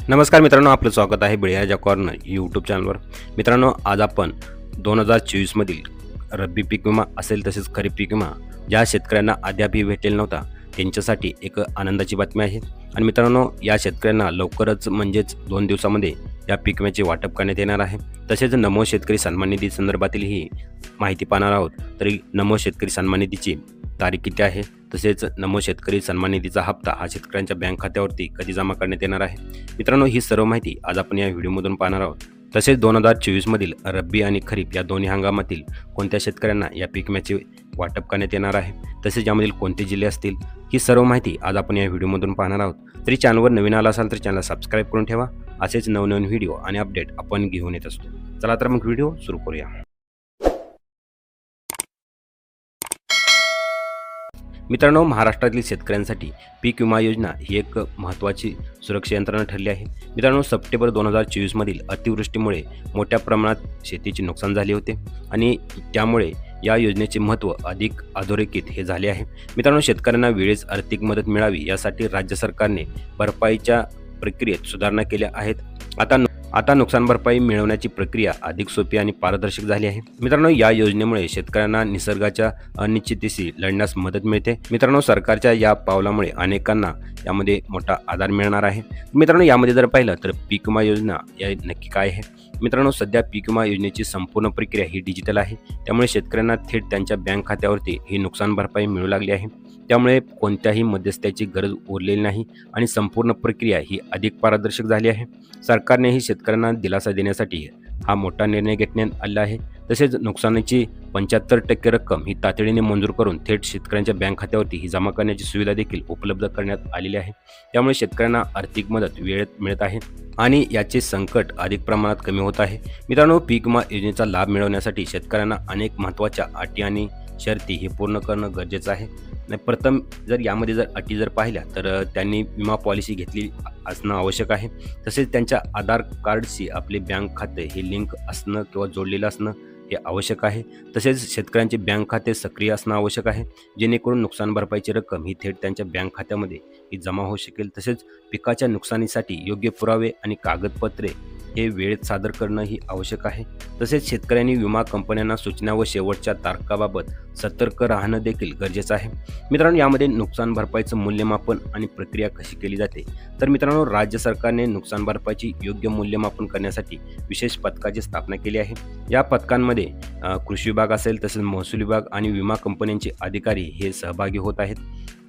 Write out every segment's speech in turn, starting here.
नमस्कार मित्रांनो, आपलं स्वागत आहे बिळ्याच्या कॉर्नर यूट्यूब चॅनलवर. मित्रांनो, आज आपण 2024मधील रब्बी पीक विमा असेल तसेच खरीप पीक विमा ज्या शेतकऱ्यांना अद्यापही भेटलेला नव्हता त्यांच्यासाठी एक आनंदाची बातमी आहे. आणि मित्रांनो, या शेतकऱ्यांना लवकरच म्हणजेच 2 दिवसामध्ये या पीक विम्याचे वाटप करण्यात येणार आहे. तसेच नमो शेतकरी सन्मान निधी संदर्भातील ही माहिती पाहणार आहोत. तरी नमो शेतकरी सन्मान निधीची तारीख किती आहे, तसेच नमो शेतकरी सन्मान निधीचा हप्ता हा शेतकऱ्यांच्या बँक खात्यावरती कधी जमा करण्यात येणार आहे. मित्रांनो, ही सर्व माहिती आज आपण या व्हिडिओमधून पाहणार आहोत. तसेच 2024मधील रब्बी आणि खरीप या दोन्ही हंगामातील कोणत्या शेतकऱ्यांना या पीक विम्याचे वाटप करण्यात येणार आहे, तसेच यामधील कोणते जिल्हे असतील, ही सर्व माहिती आज आपण या व्हिडिओमधून पाहणार आहोत. तरी चॅनलवर नवीन आला असाल तर चॅनल सबस्क्राईब करून ठेवा. असेच नवनवीन व्हिडिओ आणि अपडेट आपण घेऊन येत असतो. चला तर मग व्हिडिओ सुरू करूया. मित्रांनो, महाराष्ट्रातील शेतकऱ्यांसाठी पीक विमा योजना ही एक महत्त्वाची सुरक्षा यंत्रणा ठरली आहे. मित्रांनो, सप्टेंबर 2024मधील अतिवृष्टीमुळे मोठ्या प्रमाणात शेतीचे नुकसान झाले होते आणि त्यामुळे या योजनेचे महत्त्व अधिक अधोरेखित हे झाले आहे. मित्रांनो, शेतकऱ्यांना वेळेस आर्थिक मदत मिळावी यासाठी राज्य सरकारने भरपाईच्या प्रक्रियेत सुधारणा केल्या आहेत. आता नुकसान भरपाई मिळवण्याची प्रक्रिया अधिक सोपी आणि पारदर्शक झाली आहे. मित्रांनो, या योजनेमुळे शेतकऱ्यांना निसर्गाच्या अनिश्चिततेशी लढण्यास मदत मिळते. मित्रांनो, सरकारच्या या पावलामुळे अनेकांना यामध्ये मोठा आधार मिळणार आहे. मित्रांनो, यामध्ये जर पाहिलं तर पीक विमा योजना या नक्की काय आहे. मित्रांनो, सध्या पीक विमा योजनेची संपूर्ण प्रक्रिया ही डिजिटल आहे. त्यामुळे शेतकऱ्यांना थेट त्यांच्या बँक खात्यावरती ही नुकसान भरपाई मिळू लागली आहे. त्यामुळे कोणत्याही मध्यस्थाची गरज उरलेली नाही आणि संपूर्ण प्रक्रिया ही अधिक पारदर्शक झाली आहे. सरकारनेही शेतकऱ्यांना दिलासा देण्यासाठी हा मोठा निर्णय घेण्यात आला आहे. तसेच नुकसानीची 75% रक्कम ही तातडीने मंजूर करून थेट शेतकऱ्यांच्या बँक खात्यावरती ही जमा करण्याची सुविधा देखील उपलब्ध करण्यात आलेली आहे. त्यामुळे शेतकऱ्यांना आर्थिक मदत वेळेत मिळत आहे आणि याचे संकट अधिक प्रमाणात कमी होत आहे. मित्रांनो, पीक विमा योजनेचा लाभ मिळवण्यासाठी शेतकऱ्यांना अनेक महत्त्वाच्या अटी आणि शर्ती हे पूर्ण करणं गरजेचं आहे. प्रथम जर यामध्ये अटी पाहिल्या तर त्यांनी विमा पॉलिसी घेतली असणं आवश्यक आहे. तसेच त्यांच्या आधार कार्डशी आपले बँक खाते हे लिंक असणं किंवा जोडलेलं असणं हे आवश्यक आहे. तसेच शेतकऱ्यांचे बँक खाते सक्रिय असणं आवश्यक आहे, जेणेकरून नुकसान भरपाईची रक्कम ही थेट त्यांच्या बँक खात्यामध्ये ही जमा होऊ शकेल. तसेच पिकाच्या नुकसानीसाठी योग्य पुरावे आणि कागदपत्रे हे वेळेत सादर करणं ही आवश्यक आहे. तसेच शेतकऱ्यांनी विमा कंपन्यांना सूचना व शेवटच्या तारखाबाबत सतर्क राहणं देखील गरजेचं आहे. मित्रांनो, यामध्ये नुकसान भरपाईचं मूल्यमापन आणि प्रक्रिया कशी केली जाते. तर मित्रांनो, राज्य सरकारने नुकसान भरपाईची योग्य मूल्यमापन करण्यासाठी विशेष पथकाची स्थापना केली आहे. या पथकांमध्ये कृषी विभाग असेल, तसेच महसूल विभाग आणि विमा कंपन्यांचे अधिकारी हे सहभागी होत आहेत.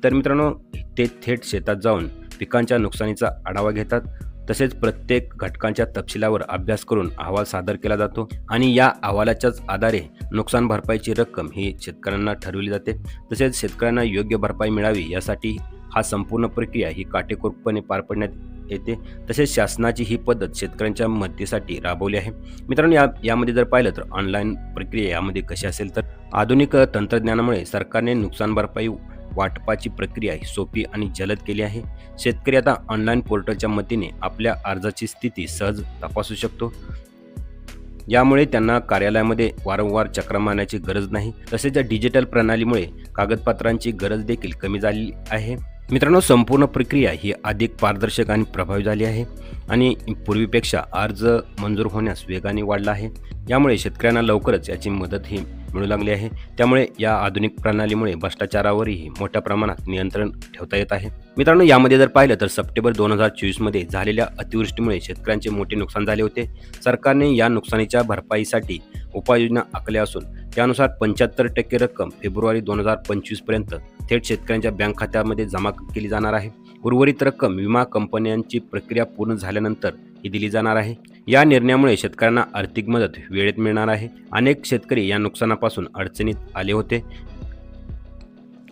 तर मित्रांनो, ते थेट शेतात जाऊन पिकांच्या नुकसानीचा आढावा घेतात. तसेच प्रत्येक घटकांच्या तपशिलावर अभ्यास करून अहवाल सादर केला जातो आणि या अहवालाच्याच आधारे नुकसान भरपाईची रक्कम ही शेतकऱ्यांना ठरवली जाते. तसेच शेतकऱ्यांना योग्य भरपाई मिळावी यासाठी हा संपूर्ण प्रक्रिया ही काटेकोरपणे पार पाडण्यात येते. तसेच शासनाची ही पद्धत शेतकऱ्यांच्या मदतीसाठी राबवली आहे. मित्रांनो, यामध्ये जर पाहिलं तर ऑनलाईन प्रक्रिया यामध्ये कशी असेल तर आधुनिक तंत्रज्ञानामुळे सरकारने नुकसान भरपाई वाटपाची प्रक्रिया ही सोपी आणि जलद केली आहे. शेतकरी आता ऑनलाईन पोर्टलच्या मदतीने आपल्या अर्जाची स्थिती सहज तपासू शकतो. यामुळे त्यांना कार्यालयामध्ये वारंवार चक्रा मारण्याची गरज नाही. तसेच डिजिटल प्रणालीमुळे कागदपत्रांची गरज देखील कमी झाली आहे. मित्रांनो, संपूर्ण प्रक्रिया ही अधिक पारदर्शक आणि प्रभावी झाली आहे आणि पूर्वीपेक्षा अर्ज मंजूर होण्यास वेगाने वाढला आहे. यामुळे शेतकऱ्यांना लवकरच याची मदत ही मिळू लागली आहे. त्यामुळे या आधुनिक प्रणालीमुळे भ्रष्टाचारावरही मोठ्या प्रमाणात नियंत्रण ठेवता येत आहे. मित्रांनो, यामध्ये जर पाहिलं तर सप्टेंबर 2024मध्ये झालेल्या अतिवृष्टीमुळे शेतकऱ्यांचे मोठे नुकसान झाले होते. सरकारने या नुकसानीच्या भरपाईसाठी उपाययोजना आखल्या असून त्यानुसार 75% रक्कम फेब्रुवारी 2025पर्यंत थेट शेतकऱ्यांच्या बँक खात्यामध्ये जमा केली जाणार आहे. उर्वरित रक्कम विमा कंपन्यांची प्रक्रिया पूर्ण झाल्यानंतर ही दिली जाणार आहे. या निर्णयामुळे शेतकऱ्यांना आर्थिक मदत वेळेत मिळणार आहे. अनेक शेतकरी या नुकसानापासून अडचणीत आले होते,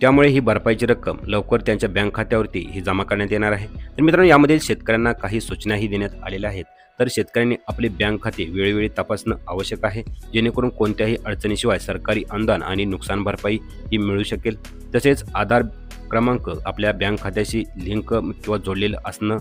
त्यामुळे ही भरपाईची रक्कम लवकर त्यांच्या बँक खात्यावरती ही जमा करण्यात येणार आहे. तर मित्रांनो, यामध्ये शेतकऱ्यांना काही सूचनाही देण्यात आलेल्या आहेत. तर शेतकऱ्यांनी आपले बँक खाते वेळोवेळी तपासणं आवश्यक आहे, जेणेकरून कोणत्याही अडचणीशिवाय सरकारी अनुदान आणि नुकसान भरपाई ही मिळू शकेल. तसेच आधार क्रमांक आपल्या बँक खात्याशी लिंक किंवा जोडलेलं असणं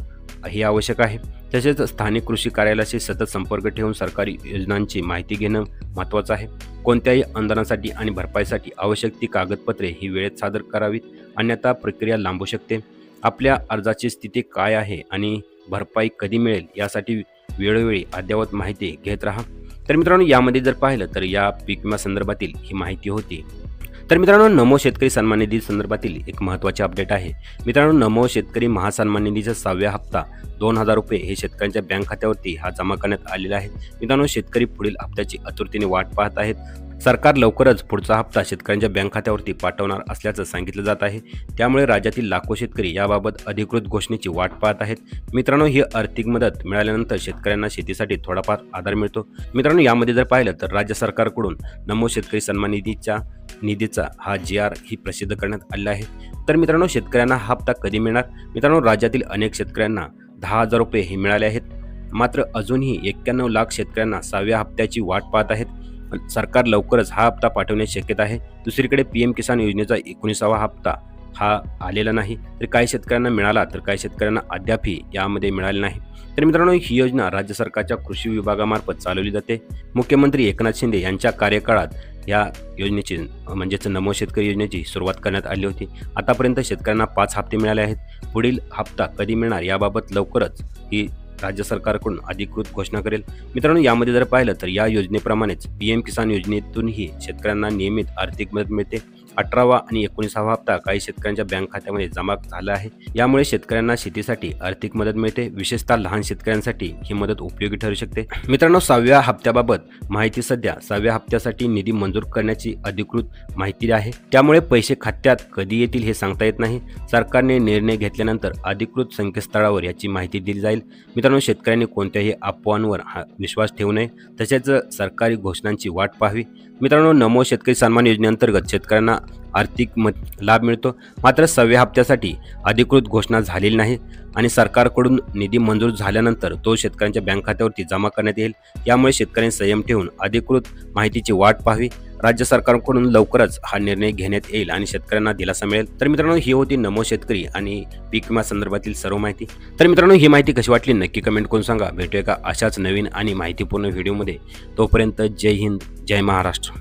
हे आवश्यक आहे. तसेच स्थानिक कृषी कार्यालयाशी सतत संपर्क ठेवून सरकारी योजनांची माहिती घेणं महत्त्वाचं आहे. कोणत्याही अनुदानासाठी आणि भरपाईसाठी आवश्यक ती कागदपत्रे ही वेळेत सादर करावीत, अन्यथा प्रक्रिया लांबू शकते. आपल्या अर्जाची स्थिती काय आहे आणि भरपाई कधी मिळेल यासाठी वेळोवेळी अद्ययावत माहिती घेत राहा. तर मित्रांनो, यामध्ये जर पाहिलं तर या पीक विमा संदर्भातील ही माहिती होती. तर मित्रांनो, नमो शेतकरी सन्मान निधी संदर्भातील एक महत्त्वाचे अपडेट आहे. मित्रांनो, नमो शेतकरी महासन्मान निधीचा 6व्या हप्ता 2,000 रुपये हे शेतकऱ्यांच्या बँक खात्यावरती जमा करण्यात आलेला आहे. मित्रांनो, शेतकरी पुढील हप्त्याची आतुरतेने वाट पाहत आहेत. सरकार लवकरच पुढचा हप्ता शेतकऱ्यांच्या बँक खात्यावरती पाठवणार असल्याचं सांगितलं जात आहे. त्यामुळे राज्यातील लाखो शेतकरी याबाबत अधिकृत घोषणेची वाट पाहत आहेत. मित्रांनो, ही आर्थिक मदत मिळाल्यानंतर शेतकऱ्यांना शेतीसाठी थोडाफार आधार मिळतो. मित्रांनो, यामध्ये जर पाहिलं तर राज्य सरकारकडून नमो शेतकरी सन्मान निधीचा GR ही प्रसिद्ध करण्यात आलेला आहे. तर मित्रांनो, शेतकऱ्यांना हा हप्ता कधी मिळणार? मित्रांनो, राज्यातील अनेक शेतकऱ्यांना 10,000 रुपये हे मिळाले आहेत. मात्र अजूनही 91 लाख शेतकऱ्यांना 6व्या हप्त्याची वाट पाहत आहेत. सरकार लवकरच हा हप्ता पाठवण्याची शक्यता आहे. दुसरीकडे PM किसान योजनेचा 19वा हप्ता आलेला नाही. तर काही शेतकऱ्यांना मिळाला, तर काही शेतकऱ्यांना अद्यापही यामध्ये मिळाले नाही. तर मित्रांनो, ही योजना राज्य सरकारच्या कृषी विभागामार्फत चालवली जाते. मुख्यमंत्री एकनाथ शिंदे यांच्या कार्यकाळात या योजनेची म्हणजेच नमो शेतकरी योजनेची सुरुवात करण्यात आली होती. आतापर्यंत शेतकऱ्यांना 5 हप्ते मिळाले आहेत. पुढील हप्ता कधी मिळणार याबाबत लवकरच ही राज्य सरकारकडून अधिकृत घोषणा करेल. मित्रांनो, यामध्ये जर पाहिलं तर या योजनेप्रमाणेच PM किसान योजनेतूनही शेतकऱ्यांना नियमित आर्थिक मदत मिळते. 18वा आणि 19वा हप्ता काही शेतकऱ्यांच्या बँक खात्यामध्ये जमा झाला आहे. यामुळे शेतकऱ्यांना शेतीसाठी आर्थिक मदत मिळते. विशेषतः लहान शेतकऱ्यांसाठी ही मदत उपयोगी ठरू शकते. मित्रांनो, 6व्या हप्त्याबाबत माहिती सध्या 6व्या हप्त्यासाठी निधी मंजूर करण्याची अधिकृत माहिती आहे. त्यामुळे पैसे खात्यात कधी येतील हे सांगता येत नाही. सरकारने निर्णय घेतल्यानंतर अधिकृत संकेतस्थळावर याची माहिती दिली जाईल. मित्रांनो, शेतकऱ्यांनी कोणत्याही अफवांवर विश्वास ठेवू नये, तसेच सरकारी घोषणांची वाट पाहावी. मित्रांनो, नमो शेतकरी सन्मान योजनेअंतर्गत शेतकऱ्यांना आर्थिक लाभ मिळतो. मात्र 6व्या हप्त्यासाठी अधिकृत घोषणा झालेली नाही आणि सरकारकडून निधी मंजूर झाल्यानंतर तो शेतकऱ्यांच्या बँक खात्यावरती जमा करण्यात येईल. यामुळे शेतकऱ्यांनी संयम ठेवून अधिकृत माहितीची वाट पाहावी. राज्य सरकारकडून लवकरच हा निर्णय घेण्यात येईल आणि शेतकऱ्यांना दिलासा मिळेल. तर मित्रांनो, ही होती नमो शेतकरी आणि पीक विमा संदर्भातील सर्व माहिती. तर मित्रांनो, ही माहिती कशी वाटली नक्की कमेंट करून सांगा. भेटूया का अशाच नवीन आणि माहितीपूर्ण व्हिडिओमध्ये. तोपर्यंत जय हिंद, जय महाराष्ट्र.